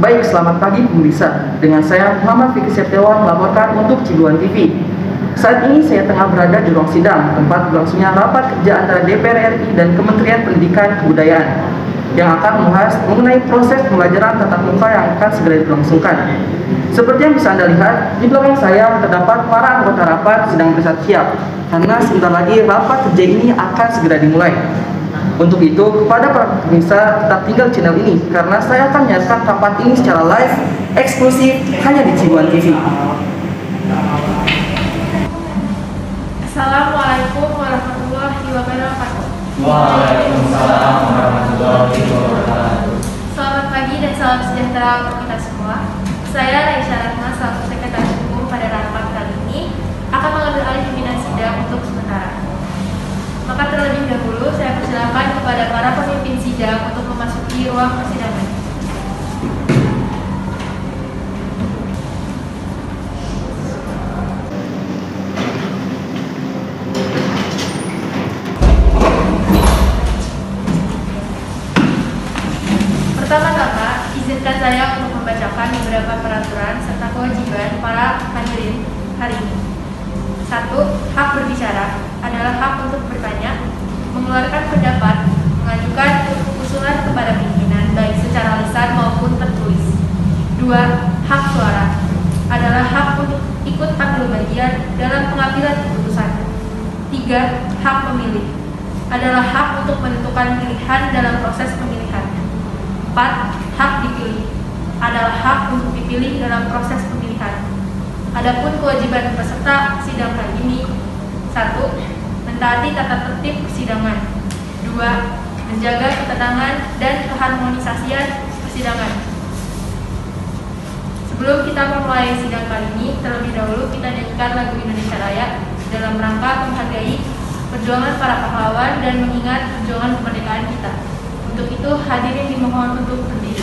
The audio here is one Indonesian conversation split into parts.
Baik, selamat pagi pemirsa. Dengan saya Muhammad Fikri Setiawan melaporkan untuk Ciduan TV. Saat ini saya tengah berada di ruang sidang tempat berlangsungnya rapat kerja antara DPR RI dan Kementerian Pendidikan Kebudayaan yang akan membahas mengenai proses pembelajaran tatap muka yang akan segera dilangsungkan. Seperti yang bisa Anda lihat, di belakang saya terdapat para anggota rapat sedang bersiap karena sebentar lagi rapat kerja ini akan segera dimulai. Untuk itu, kepada para pemirsa tetap tinggal channel ini karena saya akan menyiarkan rapat ini secara live, eksklusif, hanya di Ciduan TV. Assalamualaikum warahmatullahi wabarakatuh. Waalaikumsalam warahmatullahi wabarakatuh. Selamat pagi dan salam sejahtera untuk kita semua. Saya Raisya Ratna, selaku Sekretaris Umum pada rapat kali ini akan mengambil alih pimpinan sidang untuk sementara. Maka terlebih dahulu saya persilakan kepada para pemimpin sidang untuk memasuki ruang persidangan. Pertama-tama, izinkan saya untuk membacakan beberapa peraturan serta kewajiban para hadirin hari ini. 1. Hak berbicara adalah hak untuk bertanya, mengeluarkan pendapat, mengajukan usulan kepada pimpinan baik secara lisan maupun tertulis. 2. Hak suara adalah hak untuk ikut ambil bagian dalam pengambilan keputusan. 3. Hak memilih adalah hak untuk menentukan pilihan dalam proses pemilihan. 4. Hak dipilih adalah hak untuk dipilih dalam proses pemilihan. Adapun kewajiban peserta sidang kali ini: 1. Mentaati tata tertib persidangan. 2. Menjaga ketenangan dan keharmonisasian persidangan. Sebelum kita memulai sidang kali ini, terlebih dahulu kita nyanyikan lagu Indonesia Raya dalam rangka menghargai perjuangan para pahlawan dan mengingat perjuangan kemerdekaan kita. Untuk itu, hadirin dimohon untuk berdiri.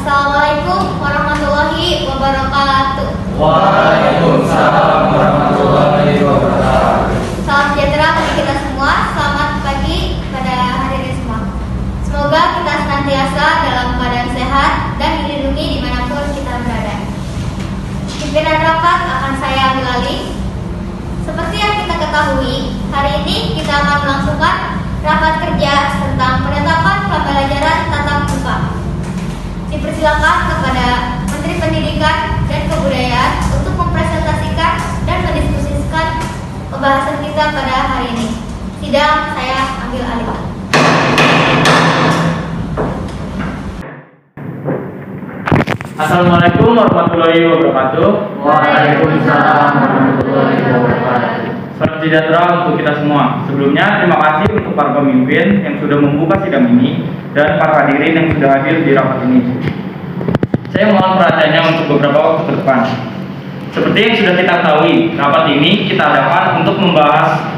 Assalamualaikum warahmatullahi wabarakatuh. Waalaikumsalam warahmatullahi wabarakatuh. Salam sejahtera bagi kita semua. Selamat pagi pada hadirin semua. Semoga kita senantiasa dalam keadaan sehat dan dilindungi dimanapun kita berada. Pimpinan rapat akan saya ambil alih. Seperti yang kita ketahui, hari ini kita akan melangsungkan rapat kerja tentang penetapan pembelajaran tatap muka. Dipersilakan kepada Menteri Pendidikan dan Kebudayaan untuk mempresentasikan dan mendiskusikan pembahasan kita pada hari ini. Sidang saya ambil alih. Assalamualaikum warahmatullahi wabarakatuh. Waalaikumsalam warahmatullahi wabarakatuh. Salam sejahtera untuk kita semua. Sebelumnya, terima kasih untuk para pemimpin yang sudah membuka sidang ini dan para hadirin yang sudah hadir di rapat ini. Saya mohon perhatiannya untuk beberapa waktu ke depan. Seperti yang sudah kita ketahui, rapat ini kita adakan untuk membahas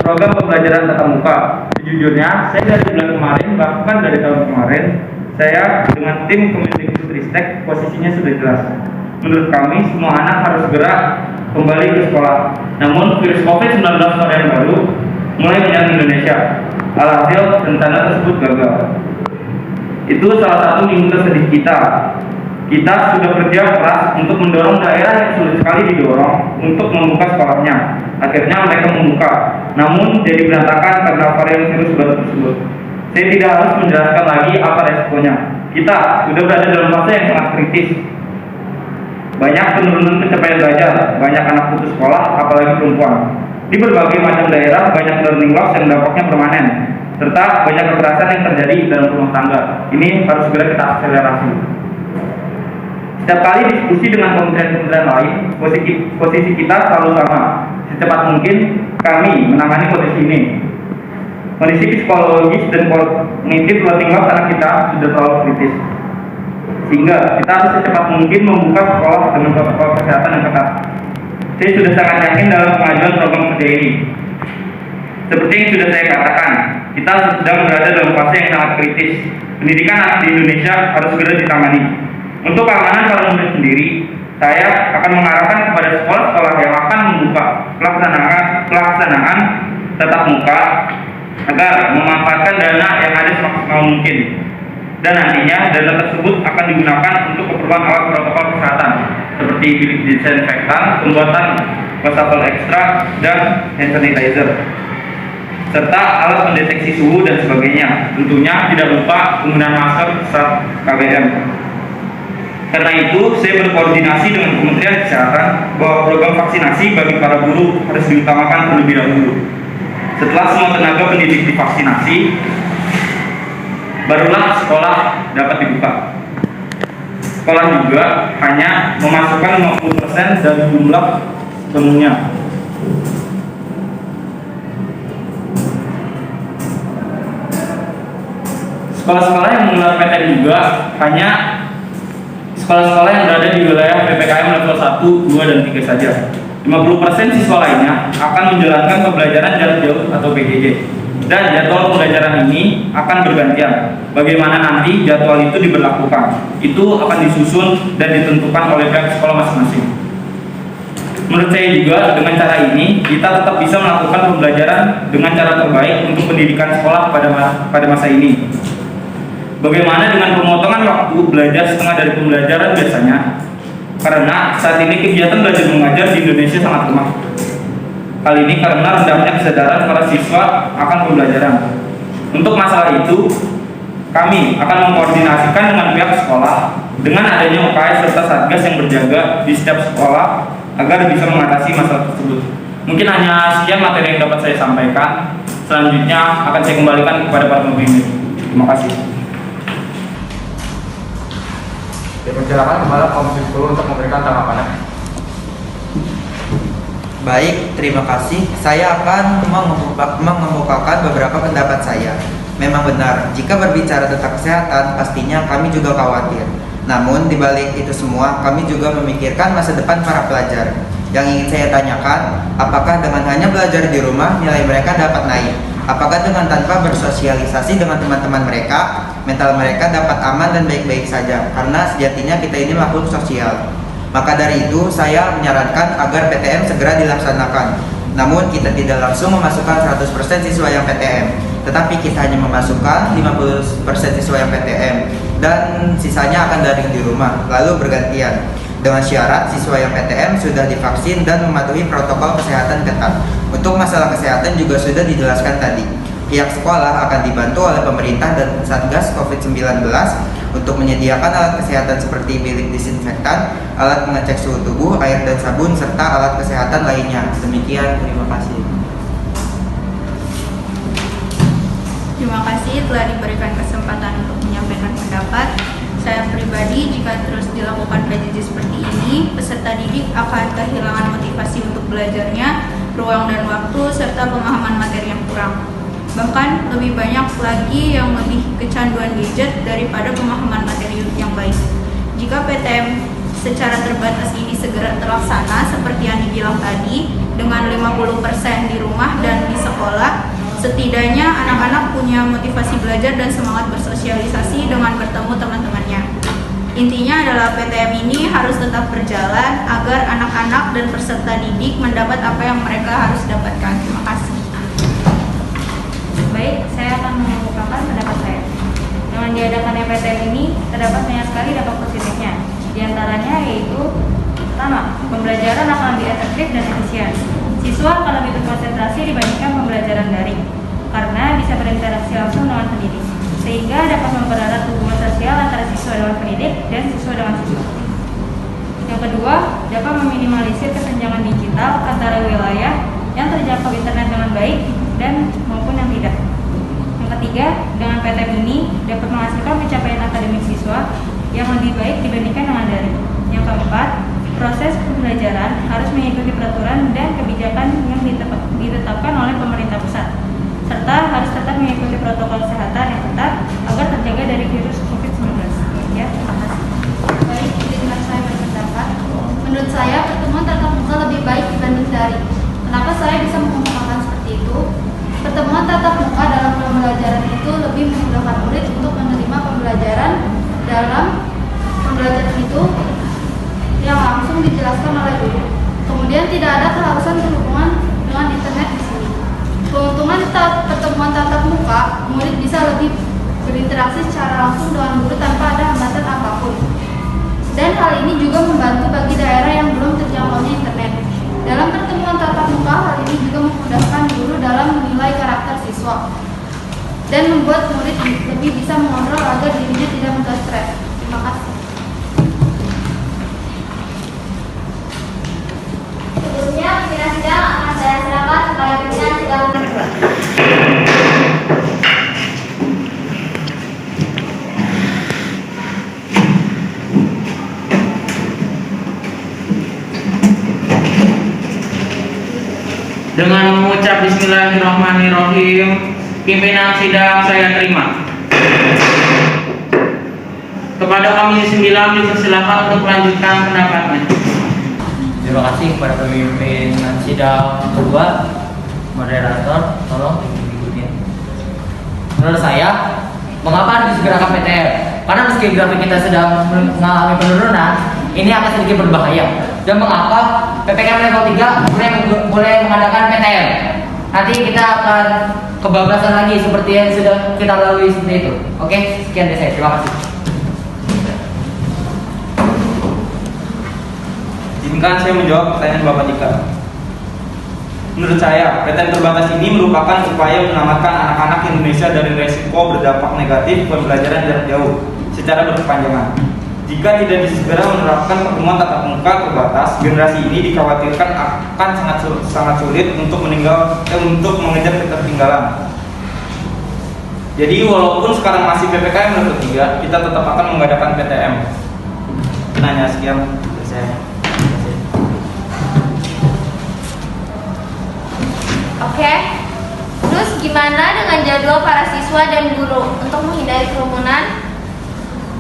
program pembelajaran tatap muka. Sejujurnya, saya dari bulan kemarin, bahkan dari tahun kemarin, saya dengan tim Kemendikbudristek posisinya sudah jelas. Menurut kami, semua anak harus segera kembali ke sekolah. Namun, virus COVID-19 varian baru mulai menyerang Indonesia. Alhasil, rencana tersebut gagal. Itu salah satu minggu tersedih kita. Kita sudah kerja keras untuk mendorong daerah yang sulit sekali didorong untuk membuka sekolahnya. Akhirnya mereka membuka, namun jadi berantakan karena varian virus baru tersebut. Saya tidak harus menjelaskan lagi apa resikonya. Kita sudah berada dalam fase yang sangat kritis. Banyak penurunan pencapaian belajar, banyak anak putus sekolah, apalagi perempuan. Di berbagai macam daerah, banyak learning loss yang dampaknya permanen, serta banyak kekerasan yang terjadi dalam rumah tangga. Ini harus segera kita akselerasi. Setiap kali diskusi dengan kementerian-kementerian lain, posisi kita selalu sama. Secepat mungkin kami menangani posisi ini. Kondisi psikologis dan kognitif learning loss anak kita sudah terlalu kritis, sehingga kita harus secepat mungkin membuka sekolah dengan protokol kesehatan yang ketat. Saya sudah sangat yakin dalam pengajuan program kerja ini. Seperti yang sudah saya katakan, kita sedang berada dalam fase yang sangat kritis. Pendidikan anak di Indonesia harus segera ditangani. Untuk keamanan para murid sendiri, saya akan mengarahkan kepada sekolah-sekolah yang akan membuka pelaksanaan tatap muka agar memanfaatkan dana yang ada semaksimal mungkin. Dan nantinya dana tersebut akan digunakan untuk keperluan alat protokol kesehatan seperti bilik disinfektan, pembuatan wastafel ekstra, dan hand sanitizer, serta alat pendeteksi suhu dan sebagainya. Tentunya tidak lupa penggunaan masker saat KBM. Karena itu, saya berkoordinasi dengan Kementerian Kesehatan bahwa program vaksinasi bagi para guru harus diutamakan terlebih dahulu. Setelah semua tenaga pendidik divaksinasi, barulah sekolah dapat dibuka. Sekolah juga hanya memasukkan 50% dari jumlah penuhnya. Sekolah-sekolah yang menggelar PTM juga hanya sekolah-sekolah yang berada di wilayah PPKM level 1, 2, dan 3 saja. 50% siswa lainnya akan menjalankan pembelajaran jarak jauh atau PJJ. Dan jadwal pembelajaran ini akan bergantian. Bagaimana nanti jadwal itu diberlakukan, itu akan disusun dan ditentukan oleh pihak sekolah masing-masing. Menurut saya juga, dengan cara ini kita tetap bisa melakukan pembelajaran dengan cara terbaik untuk pendidikan sekolah pada masa ini. Bagaimana dengan pemotongan waktu belajar setengah dari pembelajaran biasanya? Karena saat ini kegiatan belajar mengajar di Indonesia sangat lemah. Hal ini karena rendahnya kesadaran para siswa akan pembelajaran. Untuk masalah itu, kami akan mengkoordinasikan dengan pihak sekolah dengan adanya UKS serta Satgas yang berjaga di setiap sekolah agar bisa mengatasi masalah tersebut. Mungkin hanya sekian materi yang dapat saya sampaikan. Selanjutnya akan saya kembalikan kepada para pemimpin. Terima kasih. Dipersilakan kepada Komisi 10 untuk memberikan tanggapannya. Baik, terima kasih. Saya akan mengemukakan beberapa pendapat saya. Memang benar, jika berbicara tentang kesehatan, pastinya kami juga khawatir. Namun, di balik itu semua, kami juga memikirkan masa depan para pelajar. Yang ingin saya tanyakan, apakah dengan hanya belajar di rumah, nilai mereka dapat naik? Apakah dengan tanpa bersosialisasi dengan teman-teman mereka, mental mereka dapat aman dan baik-baik saja? Karena sejatinya kita ini makhluk sosial. Maka dari itu, saya menyarankan agar PTM segera dilaksanakan. Namun, kita tidak langsung memasukkan 100% siswa yang PTM, tetapi kita hanya memasukkan 50% siswa yang PTM, dan sisanya akan daring di rumah, lalu bergantian. Dengan syarat siswa yang PTM sudah divaksin dan mematuhi protokol kesehatan ketat. Untuk masalah kesehatan juga sudah dijelaskan tadi. Pihak sekolah akan dibantu oleh pemerintah dan Satgas COVID-19 untuk menyediakan alat kesehatan seperti bilik disinfektan, alat pengecek suhu tubuh, air dan sabun, serta alat kesehatan lainnya. Demikian, terima kasih. Terima kasih telah diberikan kesempatan untuk menyampaikan pendapat. Saya pribadi, jika terus dilakukan PJJ seperti ini, peserta didik akan kehilangan motivasi untuk belajarnya, ruang dan waktu, serta pemahaman materi yang kurang. Bahkan lebih banyak lagi yang lebih kecanduan gadget daripada pemahaman materi yang baik. Jika PTM secara terbatas ini segera terlaksana seperti yang dibilang tadi, dengan 50% di rumah dan di sekolah, setidaknya anak-anak punya motivasi belajar dan semangat bersosialisasi dengan bertemu teman-temannya. Intinya adalah PTM ini harus tetap berjalan agar anak-anak dan peserta didik mendapat apa yang mereka harus dapatkan. Terima kasih. Baik, saya akan mengemukakan pendapat saya. Dengan diadakannya PTM ini, terdapat banyak sekali dampak positifnya. Di antaranya yaitu, pertama, pembelajaran akan lebih efektif dan efisien. Siswa akan lebih berkonsentrasi dibandingkan pembelajaran daring, karena bisa berinteraksi langsung dengan pendidik, sehingga dapat mempererat hubungan sosial antara siswa dengan pendidik dan siswa dengan siswa. Yang kedua, dapat meminimalisir kesenjangan digital antara wilayah yang terjangkau internet dengan baik dan maupun yang tidak. Yang ketiga, dengan PTM ini dapat menghasilkan pencapaian akademik siswa yang lebih baik dibandingkan dengan daring. Yang keempat, proses pembelajaran harus mengikuti peraturan dan kebijakan yang ditetapkan oleh pemerintah pusat, serta harus tetap mengikuti protokol kesehatan yang ketat agar terjaga dari virus COVID-19. Ya, terima kasih. Baik, izinkan saya berpendapat. Menurut saya, pertemuan tatap muka lebih baik dibanding daring. Kenapa saya bisa mengemukakan seperti itu? Pertemuan tatap muka dalam pembelajaran itu lebih memudahkan murid untuk menerima pembelajaran. Dalam pembelajaran itu yang langsung dijelaskan oleh guru. Kemudian tidak ada keharusan berhubungan dengan internet di sini. Keuntungan pertemuan tatap muka, murid bisa lebih berinteraksi secara langsung dengan guru tanpa ada hambatan apapun. Dan hal ini juga membantu bagi daerah yang belum terjangkaunya internet. Dalam pertemuan tatap muka, hal ini juga memudahkan guru dalam menilai karakter siswa dan membuat murid lebih bisa mengontrol agar dirinya tidak mudah stres. Terima kasih. Sebelumnya, pimpinan sidang akan saya serahkan kepada pimpinan sidang kedua. Dengan mengucap Bismillahirrahmanirrahim, pimpinan sidang saya terima. Kepada Komisi 9 dipersilakan untuk melanjutkan pendapatnya. Terima kasih kepada pimpinan sidang kedua. Moderator, tolong ikutin. Menurut saya, mengapa disegerakan PTM? Karena meski grafik kita sedang mengalami penurunan, ini akan sedikit berbahaya. Dan mengapa PPKM level 3 boleh mengadakan PTM? Nanti kita akan kebablasan lagi seperti yang sudah kita lalui seperti itu. Oke, sekian dari saya. Terima kasih. Izinkan saya menjawab pertanyaan Bapak Dika. Menurut saya, PTM terbatas ini merupakan upaya menyelamatkan anak-anak Indonesia dari resiko berdampak negatif pembelajaran jarak jauh secara berkepanjangan. Jika tidak segera menerapkan pertemuan tatap muka terbatas, generasi ini dikhawatirkan akan sangat sulit untuk mengejar ketertinggalan. Jadi walaupun sekarang masih PPKM level 3, kita tetap akan mengadakan PTM. Nanya sekian dari saya. Oke. Terus gimana dengan jadwal para siswa dan guru untuk menghindari kerumunan?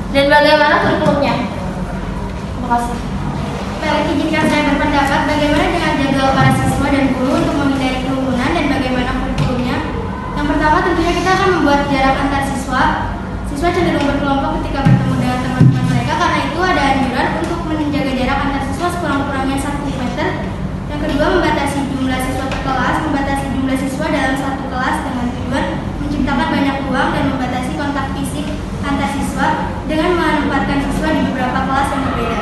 Dan bagaimana kurikulumnya? Terima kasih. Baik, izinkan saya berpendapat bagaimana dengan jadwal para siswa dan guru untuk menghindari kerumunan dan bagaimana kurikulumnya. Yang pertama tentunya kita akan membuat jarak antar siswa. Siswa cenderung berkelompok ketika bertemu dengan teman-teman mereka, karena itu ada anjuran untuk menjaga jarak antar siswa sekurang-kurangnya 1 meter. Yang kedua, membatasi jumlah siswa per kelas, membatasi jumlah siswa dalam satu kelas dengan tujuan menciptakan banyak ruang dan membatasi kontak fisik antar siswa dengan menempatkan siswa di beberapa kelas yang berbeda.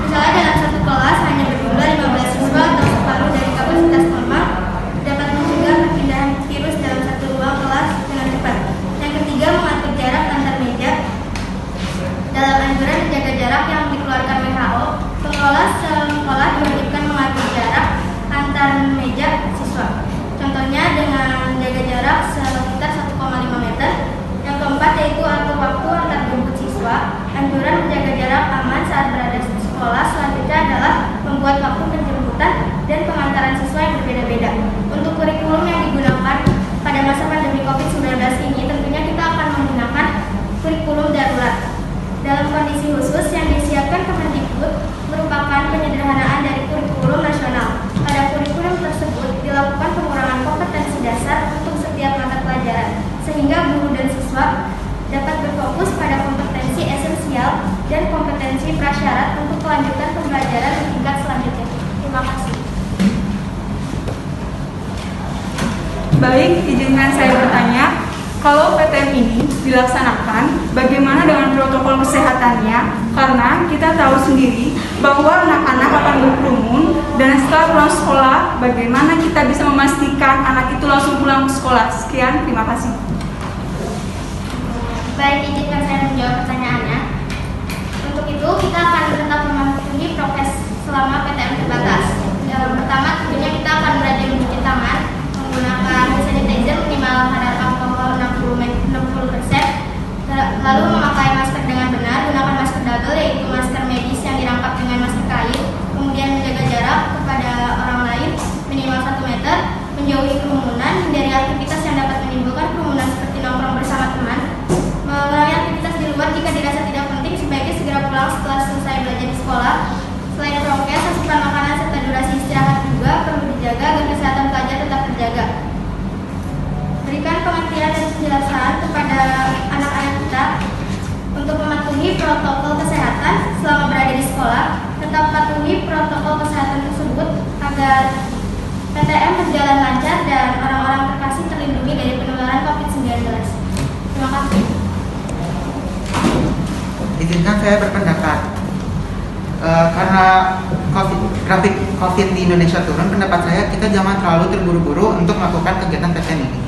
Misalnya dalam satu kelas hanya berjumlah 15 siswa atau separuh dari kapasitas normal, dapat mencegah perpindahan virus dalam satu ruang kelas siswa dapat berfokus pada kompetensi esensial dan kompetensi prasyarat untuk kelanjutan pembelajaran di tingkat selanjutnya. Terima kasih. Baik, izinkan saya bertanya, kalau PTM ini dilaksanakan, bagaimana dengan protokol kesehatannya? Karena kita tahu sendiri bahwa anak-anak akan berkerumun dan setelah pulang sekolah, bagaimana kita bisa memastikan anak itu langsung pulang ke sekolah? Sekian, terima kasih. Baik, izinkan saya menjawab pertanyaannya. Untuk itu, kita akan tetap mematuhi prokes selama PTM terbatas. Yang pertama, tentunya kita akan belajar mencuci tangan, menggunakan hand sanitizer minimal kadar alkohol 60%, lalu memakai masker dengan benar, gunakan masker double yaitu masker medis yang dirangkap dengan masker kain, kemudian menjaga jarak kepada orang lain minimal 1 meter, menjauhi kerumunan, hindari aktivitas yang dapat menimbulkan kerumunan seperti nongkrong bersama teman, mengurangi aktivitas di luar jika dirasa tidak penting, sebaiknya segera pulang setelah selesai belajar di sekolah. Selain prokes, asupan makanan serta durasi istirahat juga perlu dijaga agar kesehatan pelajar tetap terjaga. Berikan pengertian dan penjelasan kepada anak-anak kita untuk mematuhi protokol kesehatan selama berada di sekolah. Tetap patuhi protokol kesehatan tersebut agar PTM berjalan lancar dan orang-orang terkasih terlindungi dari penularan COVID-19. Terima kasih. Izinkan saya berpendapat. Karena grafik COVID di Indonesia turun, pendapat saya kita jangan terlalu terburu-buru untuk melakukan kegiatan PTM ini.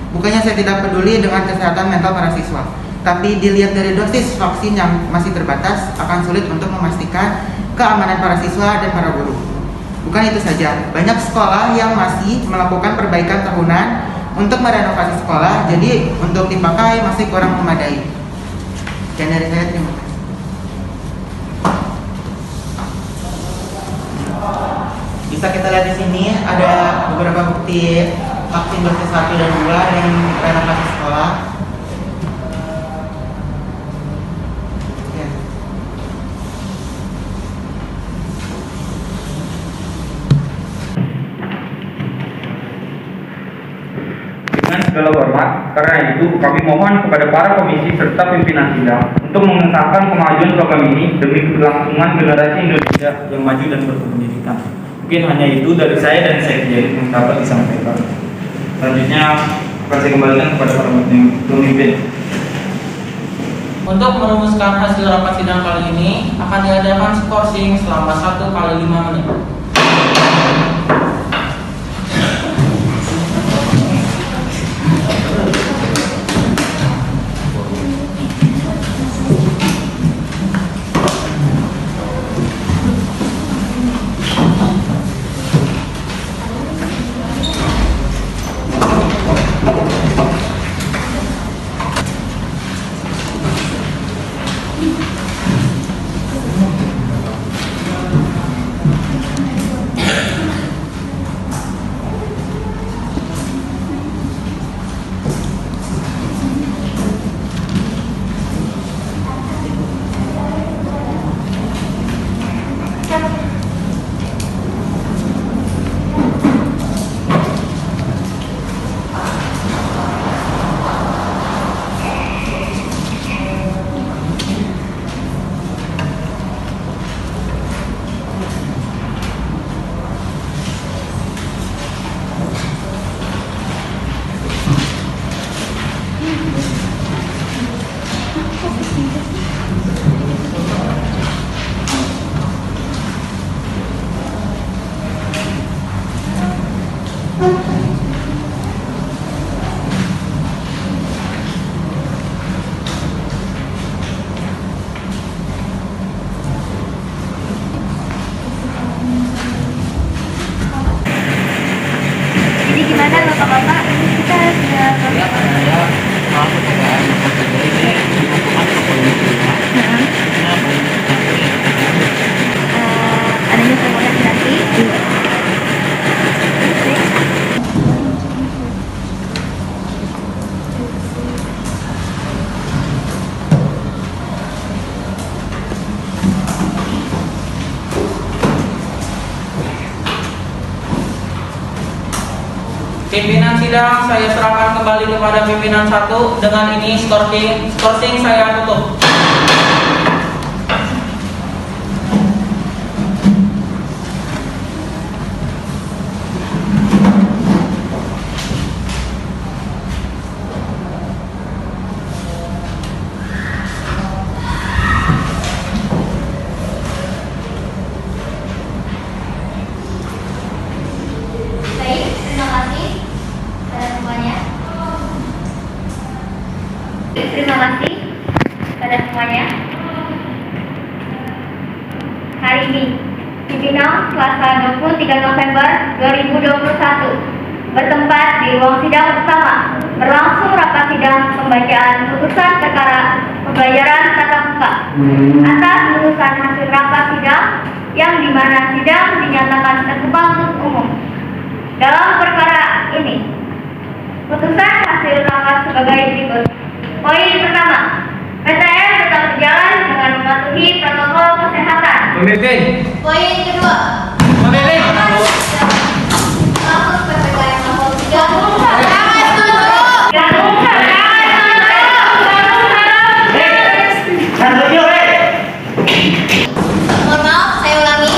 Bukannya saya tidak peduli dengan kesehatan mental para siswa, tapi dilihat dari dosis vaksin yang masih terbatas, akan sulit untuk memastikan keamanan para siswa dan para guru. Bukan itu saja, banyak sekolah yang masih melakukan perbaikan tahunan untuk merenovasi sekolah, jadi untuk dipakai masih kurang memadai. Dan dari saya, terima kasih. Bisa kita lihat di sini ada beberapa bukti vaksin dosis 1 dan 2 dan renovasi sekolah. Ya. Dengan segala hormat, karena itu kami mohon kepada para komisi serta pimpinan sidang untuk mengesahkan pengajuan program ini demi keberlangsungan generasi Indonesia yang maju dan berpendidikan. Mungkin hanya itu dari saya dan saya yang dapat disampaikan. Selanjutnya akan saya kembalikan kepada para pemimpin. Untuk merumuskan hasil rapat sidang kali ini akan diadakan skorsing selama 1 kali 5 menit. Pimpinan sidang saya serahkan kembali kepada pimpinan 1. Dengan ini skorsing saya tutup. Baik, terima kasih pada semuanya. Terima kasih pada semuanya. Hari ini, di Pinang, Selasa 23 November 2021, bertempat di ruang sidang utama, berlangsung rapat sidang pembacaan putusan perkara pembelajaran tatap muka atas putusan hasil rapat sidang yang dimana sidang dinyatakan terbuka untuk umum. Dalam perkara ini, putusan hasil rapat sebagai berikut. Poin pertama, PTM tetap berjalan dengan mematuhi protokol kesehatan. Pemimpin. Poin kedua, Pemimpin. kasus PPKM level 3. Mohon maaf, saya ulangi.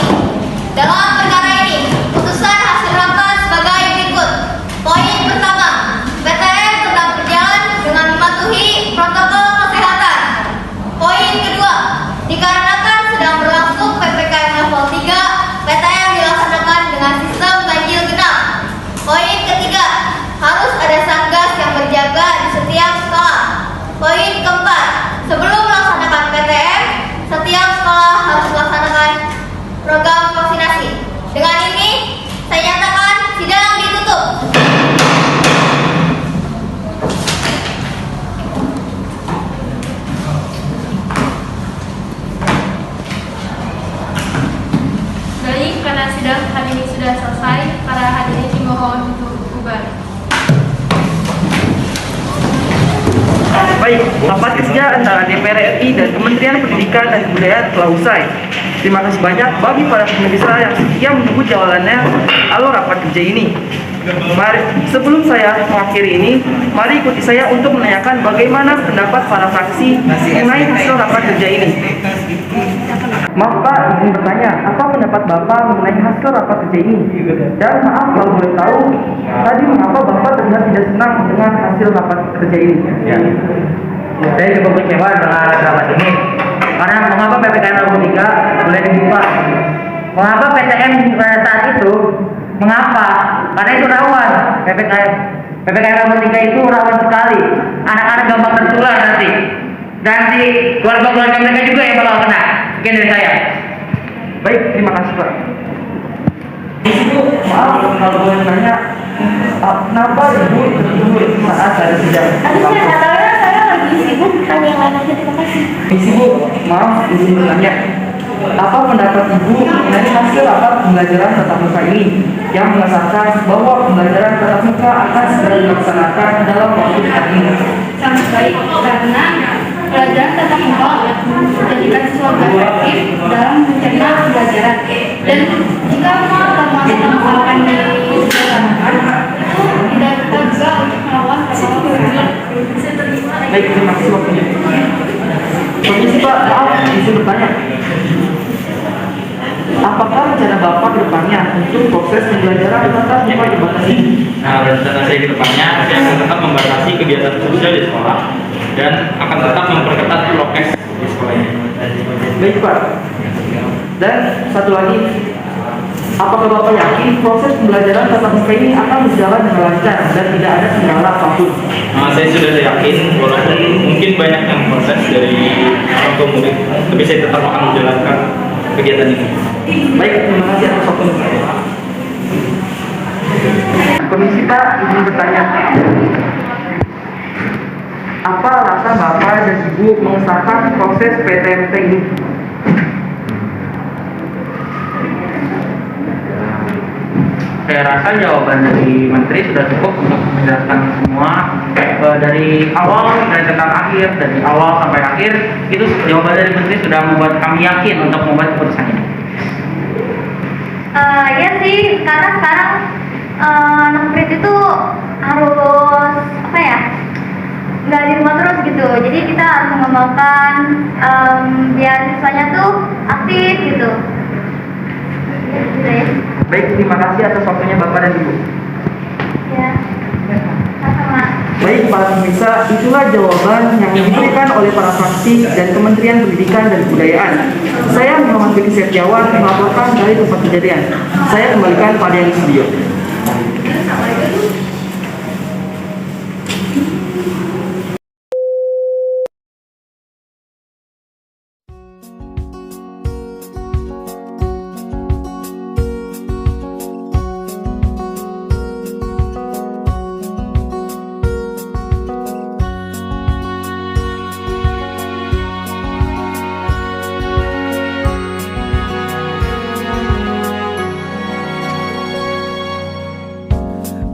Dalam perkara ini, putusan hasil rapat sebagai berikut. Poin pertama, PTM tetap berjalan dengan mematuhi protokol kesehatan. Poin kedua, dikarenakan sedang berlangsung PPKM level 3, PTM dilaksanakan dengan sistem ganjil genap. Poin ketiga, harus ada satgas yang berjaga di setiap sekolah. Poin keempat, sebelum melaksanakan PTM, setiap sekolah harus melaksanakan program vaksinasi. Dengan ini, saya nyatakan sidang ditutup. Baik, karena sidang hari ini sudah selesai, para hadirin dimohon untuk bubar. Baik, rapat kerja antara DPR RI dan Kementerian Pendidikan dan Kebudayaan telah usai. Terima kasih banyak bagi para pemirsa yang setia menunggu jalannya alur rapat kerja ini. Sebelum saya mengakhiri ini, mari ikuti saya untuk menanyakan bagaimana pendapat para fraksi mengenai hasil rapat kerja ini. Maaf Pak, izin bertanya, apa pendapat Bapak mengenai hasil rapat kerja ini? Dan maaf kalau boleh tahu, tadi mengapa Bapak terlihat tidak senang dengan hasil rapat kerja ini? Saya cukup kecewa dengan rapat ini. Karena mengapa PPKM level 3 boleh dibuka? Mengapa PTM pada saat itu? Mengapa? Karena itu rawan. PPKM level 3 itu rawan sekali. Anak-anak gampang tertular nanti. Dan di keluarga-keluarga mereka juga yang bakal kena. Sekian dari saya. Baik, terima kasih Pak. Ibu, maaf kalau boleh tanya, kenapa Ibu tertidur saat ada sidang? Saya lagi sibuk tanya yang lain aja. Terima kasih. Ibu, maaf izin bertanya, apa pendapat Ibu mengenai hasil rapat pembelajaran tatap muka ini yang mengesahkan bahwa pembelajaran tatap muka akan segera dilaksanakan dalam waktu dekat ini? Sangat baik, karena pelajaran tatap muka menjadikan sesuatu efektif dalam mencegah pembelajaran. Dan jika tatap muka akan dilaksanakan, itu tidak kita juga untuk melawan protokol kesehatan. Baik, terima kasih waktunya. Permisi Pak, maaf izin bertanya. Apakah rencana Bapak ke depannya untuk proses pembelajaran tatap muka dibatasi? Nah, rencana saya ke depannya, saya akan tetap membatasi kegiatan sosial di sekolah dan akan tetap memperketat prokes di sekolah ini. Baik Pak. Dan satu lagi, apakah Bapak yakin proses pembelajaran tatap muka ini akan berjalan dengan lancar dan tidak ada kendala apapun? Nah, saya sudah yakin, walaupun mungkin banyak yang proses dari orang tua murid, tapi saya tetap akan menjalankan kegiatan ini. Baik, terima kasih atas waktunya. Komisi Pak, izin bertanya. Apa alasan Bapak dan Ibu mengesahkan proses PTMT ini? Saya rasa jawaban dari Menteri sudah cukup untuk menjelaskan semua dari awal dan tentang akhir, dari awal sampai akhir itu jawaban dari Menteri sudah membuat kami yakin untuk membuat keputusan ini. Ya sih, karena sekarang anak murid itu harus apa ya, nggak di rumah terus gitu. Jadi kita harus mengembangkan biar siswanya tuh aktif gitu. Ya, gitu ya. Baik, terima kasih atas waktunya Bapak dan Ibu. Ya, sama-sama. Baik, para pemirsa, itulah jawaban yang diberikan oleh para fraksi dan Kementerian Pendidikan dan Kebudayaan. Saya Muhammad Fikri Setiawan melaporkan dari tempat kejadian. Saya kembalikan pada yang di studio.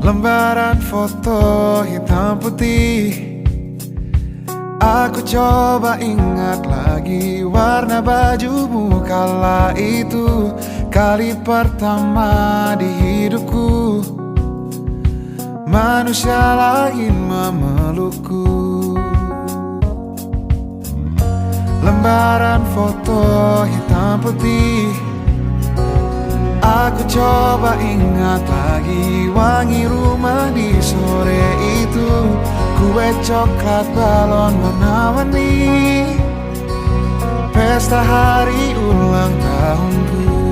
Lembaran foto hitam putih, aku coba ingat lagi warna bajumu kala itu. Kali pertama di hidupku manusia lain memelukku. Lembaran foto hitam putih, aku coba ingat lagi wangi rumah di sore itu. Kue coklat balon warna-warni, pesta hari ulang tahunku.